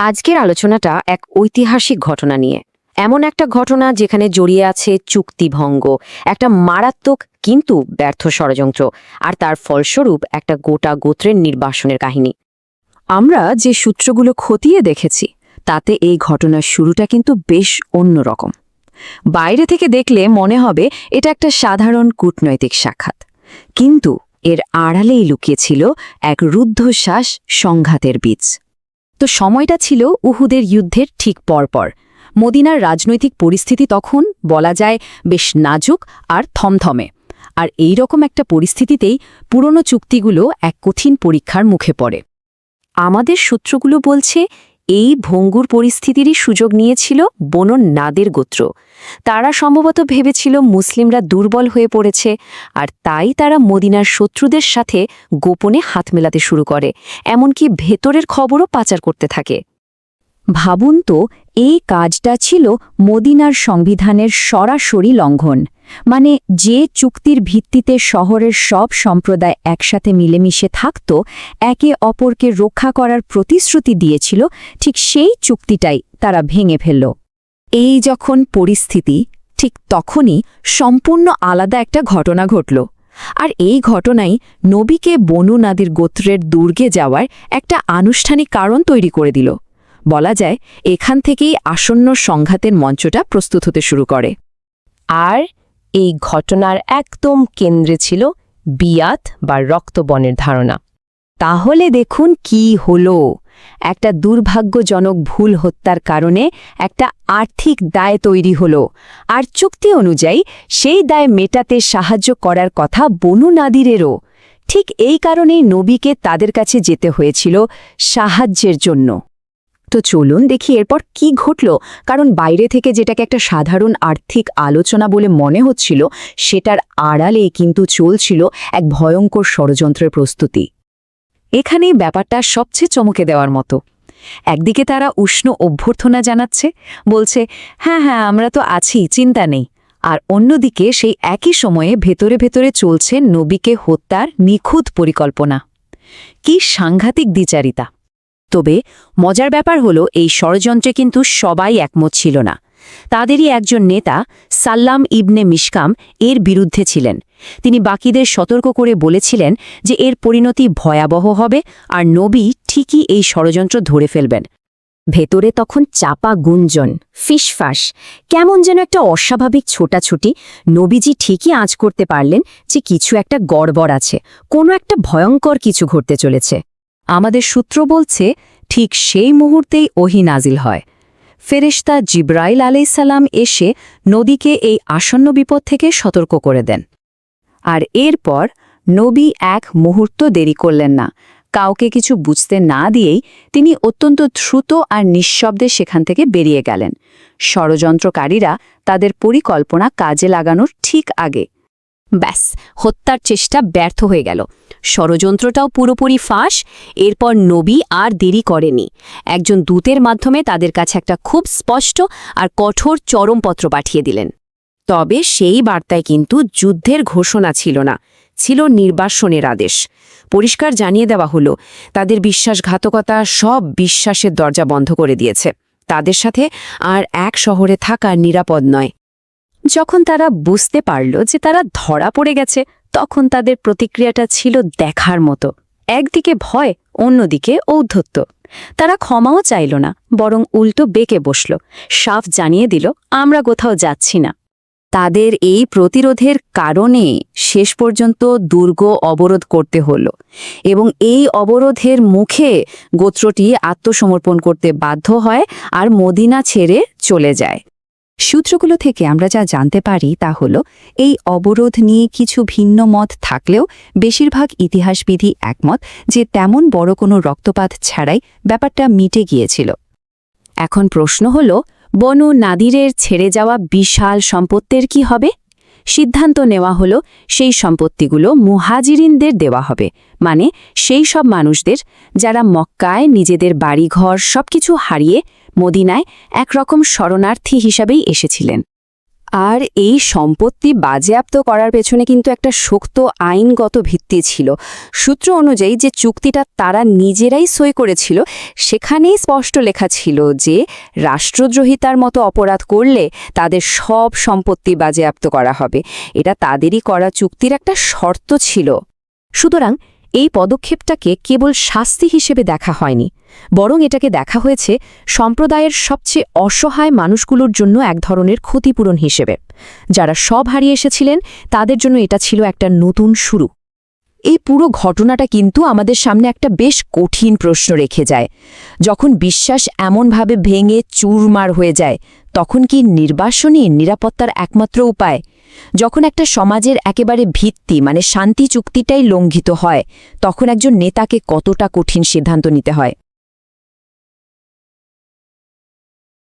আজকের আলোচনাটা এক ঐতিহাসিক ঘটনা নিয়ে। এমন একটা ঘটনা যেখানে জড়িয়ে আছে চুক্তিভঙ্গ, একটা মারাত্মক কিন্তু ব্যর্থ ষড়যন্ত্র, আর তার ফলস্বরূপ একটা গোটা গোত্রের নির্বাসনের কাহিনী। আমরা যে সূত্রগুলো খতিয়ে দেখেছি তাতে এই ঘটনার শুরুটা কিন্তু বেশ অন্যরকম। বাইরে থেকে দেখলে মনে হবে এটা একটা সাধারণ কূটনৈতিক সাক্ষাৎ, কিন্তু এর আড়ালেই লুকিয়েছিল এক রুদ্ধশ্বাস সংঘাতের বীজ। তো সময়টা ছিল উহুদের যুদ্ধের ঠিক পরপর। মদিনার রাজনৈতিক পরিস্থিতি তখন বলা যায় বেশ নাজুক আর থমথমে। আর এই রকম একটা পরিস্থিতিতেই পুরনো চুক্তিগুলো এক কঠিন পরীক্ষার মুখে পড়ে। আমাদের সূত্রগুলো বলছে এই ভঙ্গুর পরিস্থিতিরই সুযোগ নিয়েছিল বনু নাদের গোত্র। তারা সম্ভবত ভেবেছিল মুসলিমরা দুর্বল হয়ে পড়েছে, আর তাই তারা মদিনার শত্রুদের সাথে গোপনে হাত মেলাতে শুরু করে, এমনকি ভেতরের খবরও পাচার করতে থাকে। ভাবুন তো, এই কাজটা ছিল মদিনার সংবিধানের সরাসরি লঙ্ঘন। মানে যে চুক্তির ভিত্তিতে শহরের সব সম্প্রদায় একসাথে মিলেমিশে থাকত, একে অপরকে রক্ষা করার প্রতিশ্রুতি দিয়েছিল, ঠিক সেই চুক্তিটাই তারা ভেঙে ফেলল। এই যখন পরিস্থিতি, ঠিক তখনই সম্পূর্ণ আলাদা একটা ঘটনা ঘটল। আর এই ঘটনাই নবীকে বনু নাদির গোত্রের দুর্গে যাওয়ার একটা আনুষ্ঠানিক কারণ তৈরি করে দিল। বলা যায় এখান থেকেই আসন্ন সংঘাতের মঞ্চটা প্রস্তুত হতে শুরু করে। আর এই ঘটনার একদম কেন্দ্রে ছিল বিয়াত বা রক্তবনের ধারণা। তাহলে দেখুন কি হলো। একটা দুর্ভাগ্যজনক ভুল হত্যার কারণে একটা আর্থিক দায় তৈরি হলো, আর চুক্তি অনুযায়ী সেই দায় মেটাতে সাহায্য করার কথা বনু নাদিরেরও। ঠিক এই কারণেই নবীকে তাদের কাছে যেতে হয়েছিল সাহায্যের জন্য। তো চলুন দেখি এরপর কি ঘটল, কারণ বাইরে থেকে যেটাকে একটা সাধারণ আর্থিক আলোচনা বলে মনে হচ্ছিল, সেটার আড়ালে কিন্তু চলছিল এক ভয়ঙ্কর ষড়যন্ত্রের প্রস্তুতি। এখানেই ব্যাপারটা সবচেয়ে চমকে দেওয়ার মতো। একদিকে তারা উষ্ণ অভ্যর্থনা জানাচ্ছে, বলছে হ্যাঁ হ্যাঁ আমরা তো আছি, চিন্তা নেই। আর অন্যদিকে সেই একই সময়ে ভেতরে ভেতরে চলছে নবীকে হত্যার নিখুঁত পরিকল্পনা। কি সাংঘাতিক দ্বিচারিতা! তবে মজার ব্যাপার হলো এই ষড়যন্ত্রে কিন্তু সবাই একমত ছিল না। তাদেরই একজন নেতা সাল্লাম ইবনে মিশকাম এর বিরুদ্ধে ছিলেন। তিনি বাকিদের সতর্ক করে বলেছিলেন যে এর পরিণতি ভয়াবহ হবে, আর নবী ঠিকই এই ষড়যন্ত্র ধরে ফেলবেন। ভেতরে তখন চাপা গুঞ্জন, ফিসফাস, কেমন যেন একটা অস্বাভাবিক ছোটাছুটি। নবীজি ঠিকই আঁচ করতে পারলেন যে কিছু একটা গড়বড় আছে, কোনো একটা ভয়ঙ্কর কিছু ঘটতে চলেছে। আমাদের সূত্র বলছে ঠিক সেই মুহূর্তেই ওহী নাজিল হয়। ফেরেশতা জিব্রাইল আলাইসাল্লাম এসে নবীকে এই আসন্ন বিপদ থেকে সতর্ক করে দেন। আর এরপর নবী এক মুহূর্ত দেরি করলেন না। কাউকে কিছু বুঝতে না দিয়েই তিনি অত্যন্ত দ্রুত আর নিঃশব্দে সেখান থেকে বেরিয়ে গেলেন, ষড়যন্ত্রকারীরা তাদের পরিকল্পনা কাজে লাগানোর ঠিক আগে। ব্যাস, হত্যার চেষ্টা ব্যর্থ হয়ে গেল, ষড়যন্ত্রটাও পুরোপুরি ফাঁস। এরপর নবী আর দেরি করেনি। একজন দূতের মাধ্যমে তাদের কাছে একটা খুব স্পষ্ট আর কঠোর চরমপত্র পাঠিয়ে দিলেন। তবে সেই বার্তায় কিন্তু যুদ্ধের ঘোষণা ছিল না, ছিল নির্বাসনের আদেশ। পরিষ্কার জানিয়ে দেওয়া হলো তাদের বিশ্বাসঘাতকতা সব বিশ্বাসের দরজা বন্ধ করে দিয়েছে, তাদের সাথে আর এক শহরে থাকা নিরাপদ নয়। যখন তারা বুঝতে পারল যে তারা ধরা পড়ে গেছে, তখন তাদের প্রতিক্রিয়াটা ছিল দেখার মতো। একদিকে ভয়, অন্যদিকে ঔদ্ধত্য। তারা ক্ষমাও চাইল না, বরং উল্টো বেঁকে বসল, সাফ জানিয়ে দিল আমরা কোথাও যাচ্ছি না। তাদের এই প্রতিরোধের কারণে শেষ পর্যন্ত দুর্গ অবরোধ করতে হল, এবং এই অবরোধের মুখে গোত্রটি আত্মসমর্পণ করতে বাধ্য হয় আর মদিনা ছেড়ে চলে যায়। সূত্রগুলো থেকে আমরা যা জানতে পারি তা হল এই অবরোধ নিয়ে কিছু ভিন্ন মত থাকলেও বেশিরভাগ ইতিহাসবিদই একমত যে তেমন বড় কোনো রক্তপাত ছাড়াই ব্যাপারটা মিটে গিয়েছিল। এখন প্রশ্ন হল, বনু নাদিরের ছেড়ে যাওয়া বিশাল সম্পত্তির কি হবে? সিদ্ধান্ত নেওয়া হলো সেই সম্পত্তিগুলো মুহাজিরিনদের দেওয়া হবে, মানে সেই সব মানুষদের যারা মক্কায় নিজেদের বাড়িঘর সবকিছু হারিয়ে মদিনায় একরকম শরণার্থী হিসাবেই এসেছিলেন। আর এই সম্পত্তি বাজেয়াপ্ত করার পেছনে কিন্তু একটা শক্ত আইনগত ভিত্তি ছিল। সূত্র অনুযায়ী যে চুক্তিটা তারা নিজেরাই সই করেছিল, সেখানেই স্পষ্ট লেখা ছিল যে রাষ্ট্রদ্রোহিতার মতো অপরাধ করলে তাদের সব সম্পত্তি বাজেয়াপ্ত করা হবে। এটা তাদেরই করা চুক্তির একটা শর্ত ছিল। সুতরাং এই পদক্ষেপটাকে কেবল শাস্তি হিসেবে দেখা হয়নি, বরং এটাকে দেখা হয়েছে সম্প্রদায়ের সবচেয়ে অসহায় মানুষগুলোর জন্য এক ধরনের ক্ষতিপূরণ হিসেবে। যারা সব হারিয়ে এসেছিলেন তাদের জন্য এটা ছিল একটা নতুন শুরু। এই পুরো ঘটনাটা কিন্তু আমাদের সামনে একটা বেশ কঠিন প্রশ্ন রেখে যায়। যখন বিশ্বাস এমনভাবে ভেঙে চুরমার হয়ে যায়, তখন কি নির্বাসনই নিরাপত্তার একমাত্র উপায়? যখন একটা সমাজের একেবারে ভিত্তি মানে শান্তি চুক্তিটাই লঙ্ঘিত হয়, তখন একজন নেতাকে কতটা কঠিন সিদ্ধান্ত নিতে হয়?